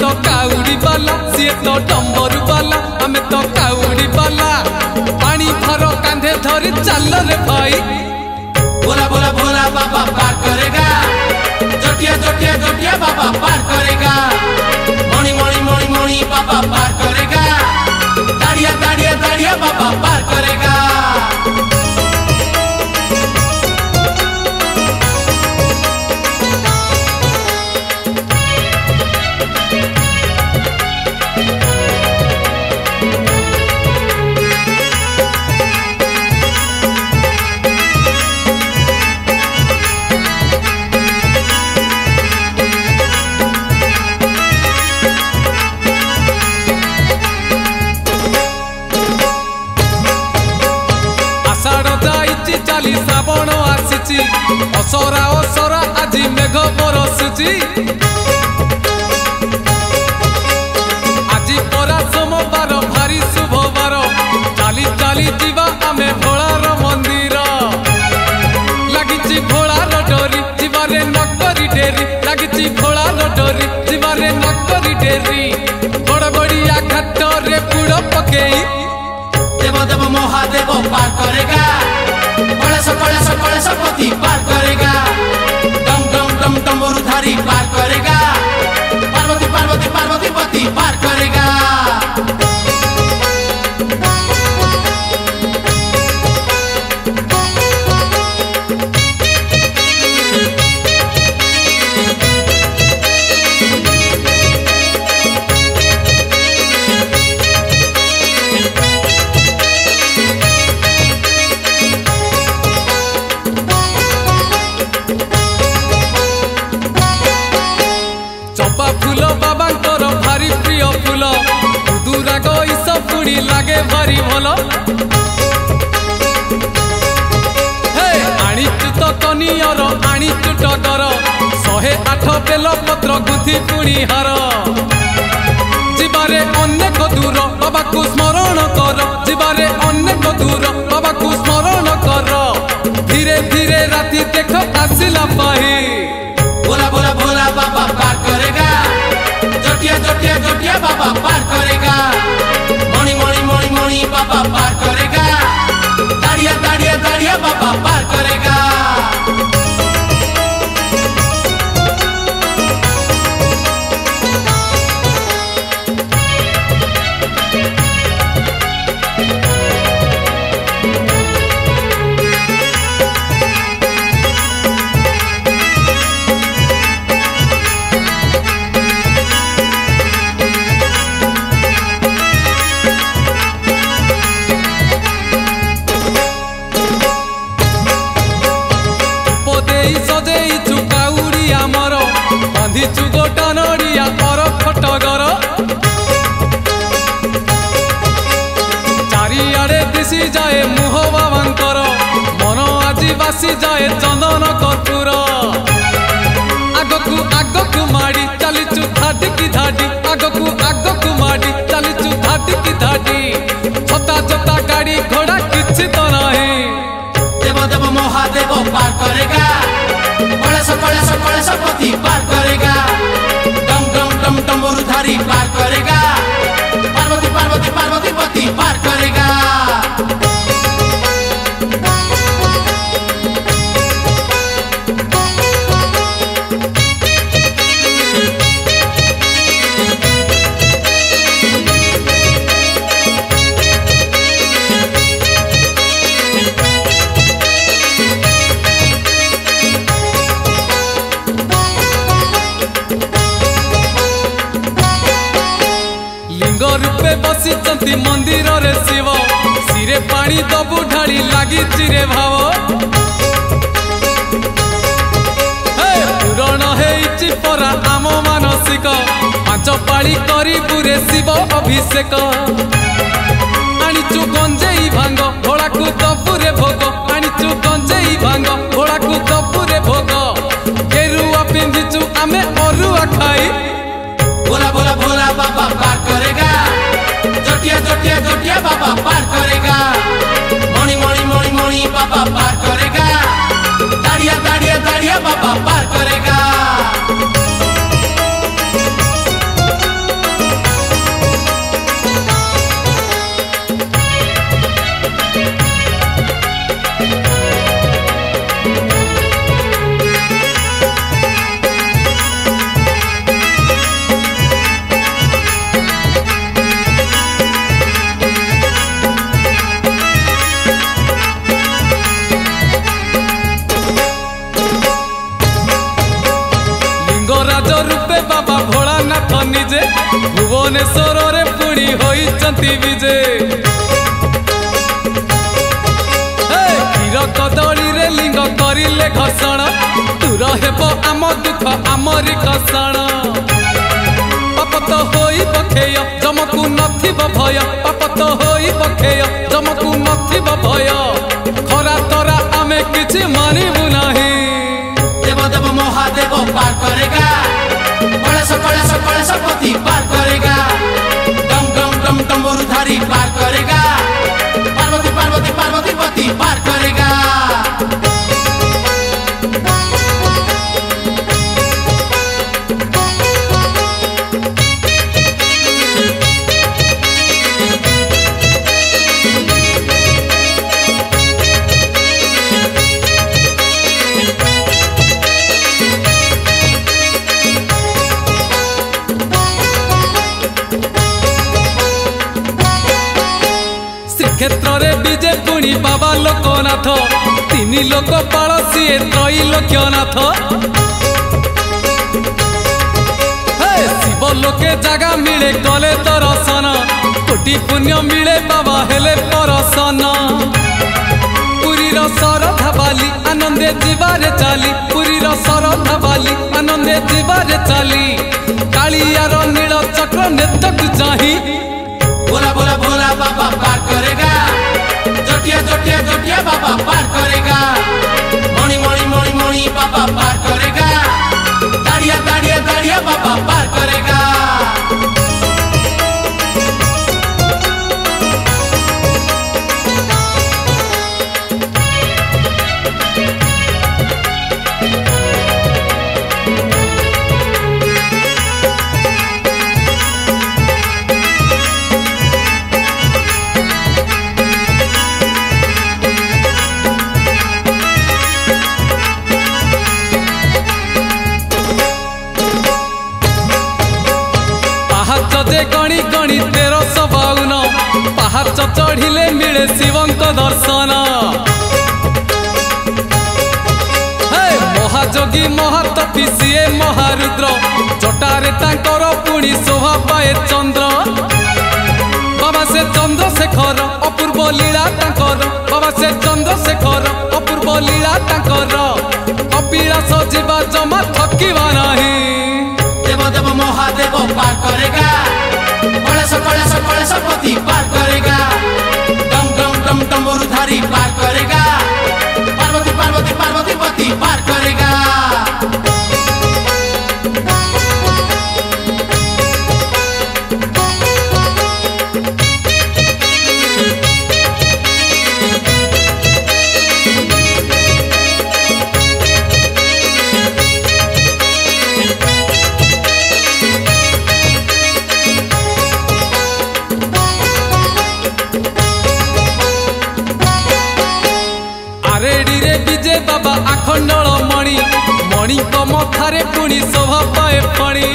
तो काउड़ी वाला सी तो डंबरू वाला आमे तो काउड़ी वाला पानी भरो कांधे धरी चल रे भाई भोला भोला भोला बाबा पार करेगा जोटिया जोटिया जोटिया बाबा पार करेगा मणि मणि मणि मणि बाबा पार करेगा दाड़िया दाड़िया दाड़िया बाबा पार करेगा। चाली श्रावण आसी असरा असरा आज मेघ बरसुची आज परा सोमवार भारी शुभवार चाली चाली जीवा आमे भोलार मंदिर लगी भोलार डोरी जीवारे नकरी डेरी लगी भोलार डोरी जीवारे नकरी डेरी बड़ बड़िया घाट रे पुड़ पकेई देव देव महादेव पार करेगा कलेश पति पार करेगा डम डम डम डमरूधारी पार करेगा पार्वती पार्वती पार्वती पति पार करेगा। चंपा फूल बाबा भारी प्रिय फूल दुराग ईस पुणी लगे भारी भल आणीचु तो कनियर आणीचु टगर 108 बेल पत्र गुंथी पुणी हार जीवारे अनेक दूर बाबा को स्मरण कर जीवारे अनेक दूर बाबा को स्मरण कर धीरे धीरे राति देख आसिला पाही भोला भोला भोला बाबा पार करेगा जोटिया जोटिया जोटिया बाबा पार करेगा मणि मणि मणि मणि बाबा पार करेगा दाड़िया दाड़िया दाड़िया बाबा पार करेगा। बांधीचु गोटा नड़िया पर खटगर चारिआडे दिशी जाए मुह बाबांकर मन आज बासी जाए चंदन कर्पूर आगकू माड़ी चलीचु धाडी की धाडी आगकू माड़ी चलीचु धाडी की धाडी छता छता गाड़ी घोड़ा किछि तो नहीं देव देव महादेव पार करेगा कलेश पति पार करेगा डम डम डम डमरूधारी पार करेगा पार्वती पार्वती पार्वती पति पार करेगा। रूपे बसी मंदिर रे शिव सिरे पानी दबु ढाली लगी रे भाव पूरण हेइछि परा आम मानसिक 5 पाली करी बुरे शिव अभिषेक आणीचु गंजेई भांग भोला को दबुरे भोग आणीचु गंजेई भांग भोला को दबुरे भोग गेरुआ पिंधिचु आमे अरुआ खाई भोला भोला भोला बाबा पार करेगा जोटिया जोटिया जोटिया बाबा पार करेगा मणि मणि मणि मणि बाबा पार करेगा दाड़िया दाड़िया दाड़िया बाबा पार करेगा। भुवनेश्वर रे पुणी होइचंती विजे क्षीर कदली रे लिंग करिले घर्षण दूर हेब आम दुख आमरी घर्षण पाप तो होई बखेय जमकु नथिब भय पाप तो होई बखेय जमकु नथिब भय खरा तरा आमे किछि मानिबु नाही देव देव महादेव पार करेगा कलेश पति पार करेगा डम डम डम डमरुधारी पार करेगा पार्वती पार्वती पार्वती पति पार करेगा क्षेत्र रे विजे पुणी बाबा लोकनाथ तीन लोक पालसी त्रैलोक्यनाथ शिव लोके जगह मिले गले दर्शन कोटि पुण्य मिले बाबा हेले परसन पुरी सरधा बाली आनंदे जीवारे चाली पुरी सरधा बाली आनंदे जीवारे चाली कालियार नील चक्र नेतक चाही बोला बोला बोला बाबा पार करेगा जटिया जटिया जटिया बाबा पार करेगा मणि मणि मणि मणि बाबा पार करेगा दाड़िया दाड़िया दाड़िया बाबा पार करेगा गणी गणी 1352 पहाच चढ़िले मिले शिवंक दर्शन महाजोगी महातपी सीए महारुद्र जटारे तांकर पुणी शोभा पाए चंद्र बाबा से चंद्रशेखर अपूर्व लीला तांकर बाबा से चंद्रशेखर अपूर्व लीला तांकर कपिलास जीवा जमा थकिबा नहीं देव देव महादेव पार करेगा कलेश पति पार करेगा डम डम डम डमरुधारी पार करेगा पार्वती पार्वती पार्वती पति पार करेगा विजय बाबा आखंडल मणि मणि मथारे पुणी शोभा पाए फणी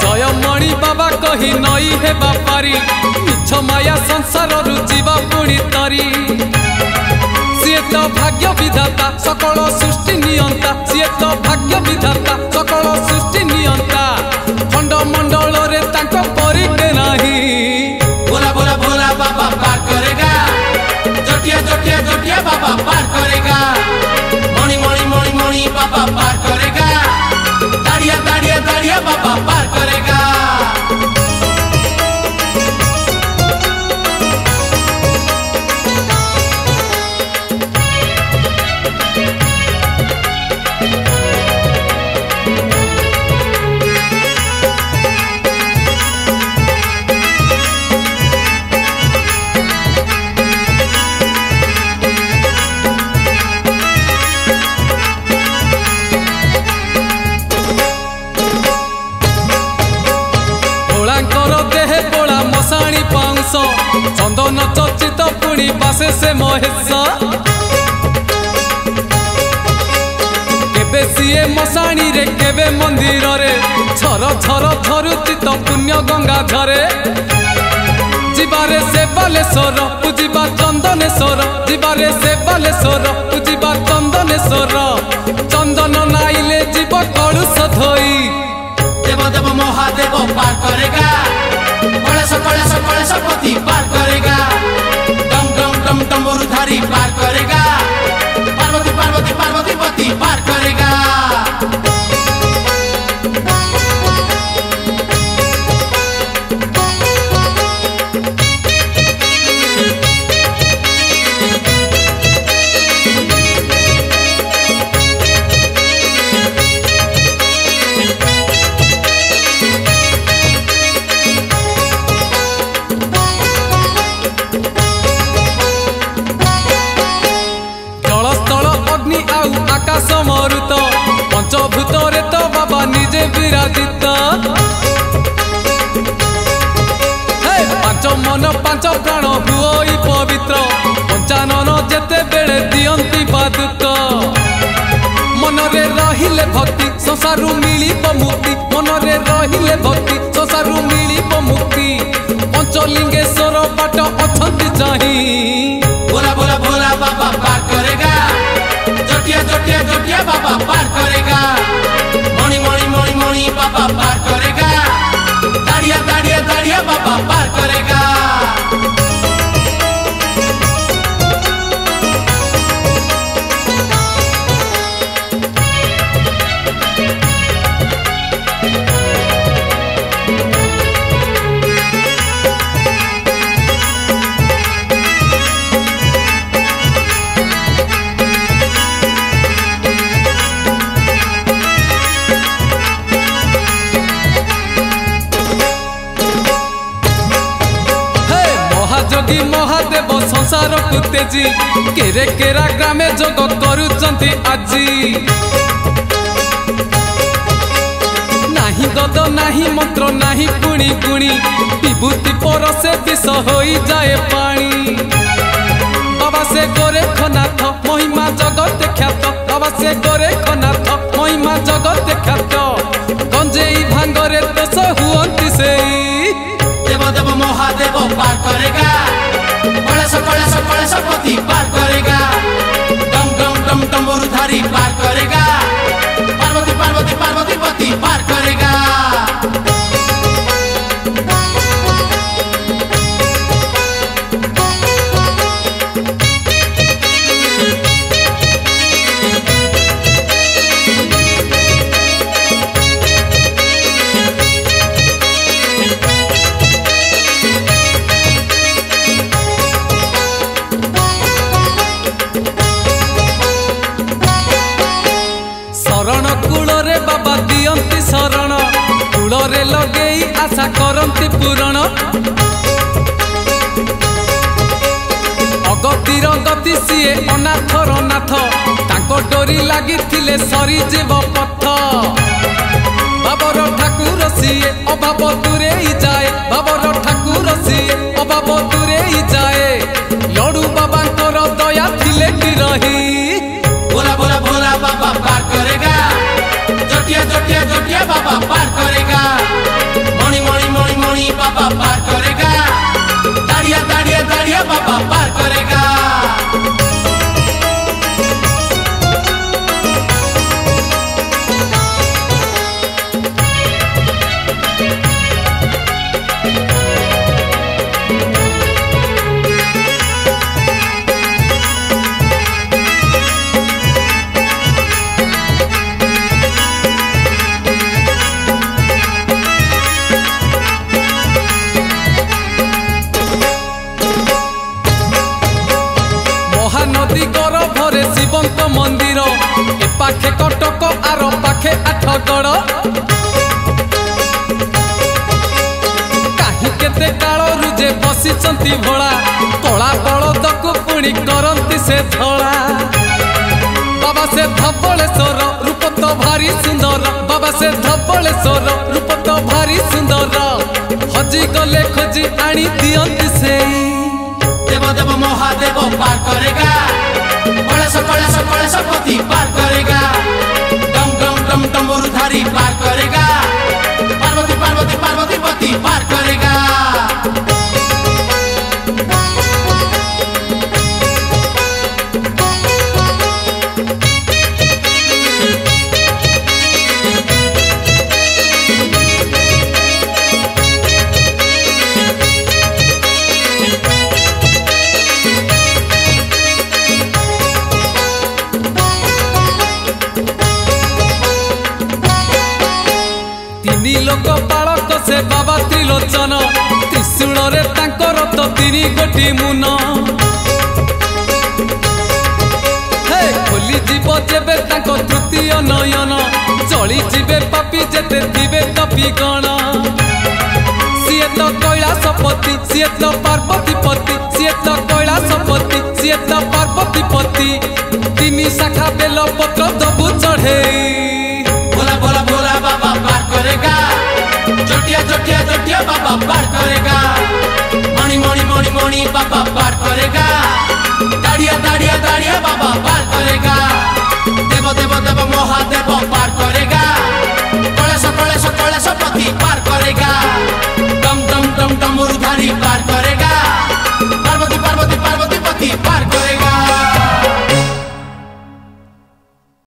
जय मणि बाबा कही नई हे बापारी मिछ माया संसार जीवा पुणी तरी सी तो भाग्य विधाता सकल सृष्टि नियंता सी तो भाग्य विधाता सकल सृष्टि नियंता खंड मंडल रे तांको परिके नाही बोला बोला बोला बाबा पार करेगा जटिया जटिया जटिया बाबा पार करेगा मणि मणि मणि मणि बाबा पार करेगा दाड़िया दाड़िया दाड़िया बाबा पार करेगा चंदन चर्चित पुणी बासे से महेश केबे सीए मशाणी रे केबे मंदिर रे छर छर झरुची तो पुण्य गंगा झरे जीवारे से बालेश्वर पूजिबा चंदनेश्वर जीवारे से बालेश्वर पूजिबा चंदनेश्वर चंदन नाइले जीव कलुष धोई महादेव पार करेगा, कलेश पति पार करेगा, डम डम डम डमरुधारी पार करेगा, पार्वती पार्वती पार्वती पति पार करेगा। आकाश मरुत पंचभूत रे तो बाबा निजे विराजित, पांच मन पांच प्राण हुई पवित्र, पंचानन जेते बेले दियंती पादुक, मनरे रहिले भक्ति संसारु मिलिब मुक्ति, मनरे रहिले भक्ति संसारु मिलिब मुक्ति, पंचलिंगेश्वर बाट अछंती चाहि, भोला भोला भोला बाबा पार करेगा, जोटिया जोटिया जोटिया बाबा पार करेगा, मणि मणि मणि मणि बाबा पार करेगा, दाड़िया दाड़िया दाड़िया बाबा पार करेगा। जोगी महादेव संसार को तेजी, केरे केरा ग्रामे जोग करुचंती आजी, नाही गद नाही मंत्र नाही गुणी गुणी, विभूति परसे विष होई जाए पानी, बाबा से गोरेखनाथ महिमा जगत ख्यात, बाबा से गोरेखनाथ महिमा जगत ख्यात, गंजेई भांगरे दोष हुअंती सेई, देव देव महादेव पार करेगा, कलेश पति पार करेगा, डम डम डम डमरुधारी पार करेगा, पार्वती पार्वती पार्वती पति पार करेगा। शरण कूलरे बाबा दियंती शरण, कूलरे लगेई आशा करंती पूरण, अगतिर गति सीए अनाथर नाथ, तांको डोरी लागिथिले सरी जीव पथ, बाबर ठाकुर सीए अभाव दूरे जाए, बाबर ठाकुर सीए अभाव दूरे जाए, लडू बाबांकर दया थिले कि रही, भोला भोला भोला बाबा पार करेगा, जोटिया जोटिया जोटिया बाबा पार करेगा, मणि मणि मणि मणि बाबा पार करेगा, दाड़िया दाड़िया दाड़िया बाबा पार करेगा। महानदी गर्भरे शिवंक मंदिर, ए पाखे कटक आर पाखे आठगड़, काहि केते कालरु जे बसिचंती भोला, कला बलद को पुणी करंती से धड़ा, बाबा से धबलेश्वर रूप तो भारी सुंदर, बाबा से धबलेश्वर रूप तो भारी सुंदर, हजी गले खोजी आनी दियंती सेई, देव देव महादेव पार करेगा, कलेश पति पार करेगा, डम डम डम डमरुधारी पार करेगा, पार्वती पार्वती पार्वती पति पार करेगा। बाबा त्रिलोचन त्रिशूल रे तांकर तो 3 कोटी मुन खोली जीव जेबे तांको तृतीय नयन चली जीवे पापी जेते थिबे तपी गण सीए तो कैलाशपति सीए तो पार्वती पति सीए तो कैलाशपति सीए तो पार्वती पति 3 शाखा बेल पत्र दबु चढ़े भोला भोला भोला बाबा पार करेगा जोटिया जोटिया जोटिया बाबा पार करेगा मणि मणि मणि मणि बाबा पार करेगा दाड़िया दाड़िया दाड़िया बाबा पार करेगा देव देव देव महादेव पार करेगा कलेश कलेश कलेश पति पार करेगा डम डम डम डमरुधारी पार करेगा पार्वती पार्वती पार्वती पति पार करेगा।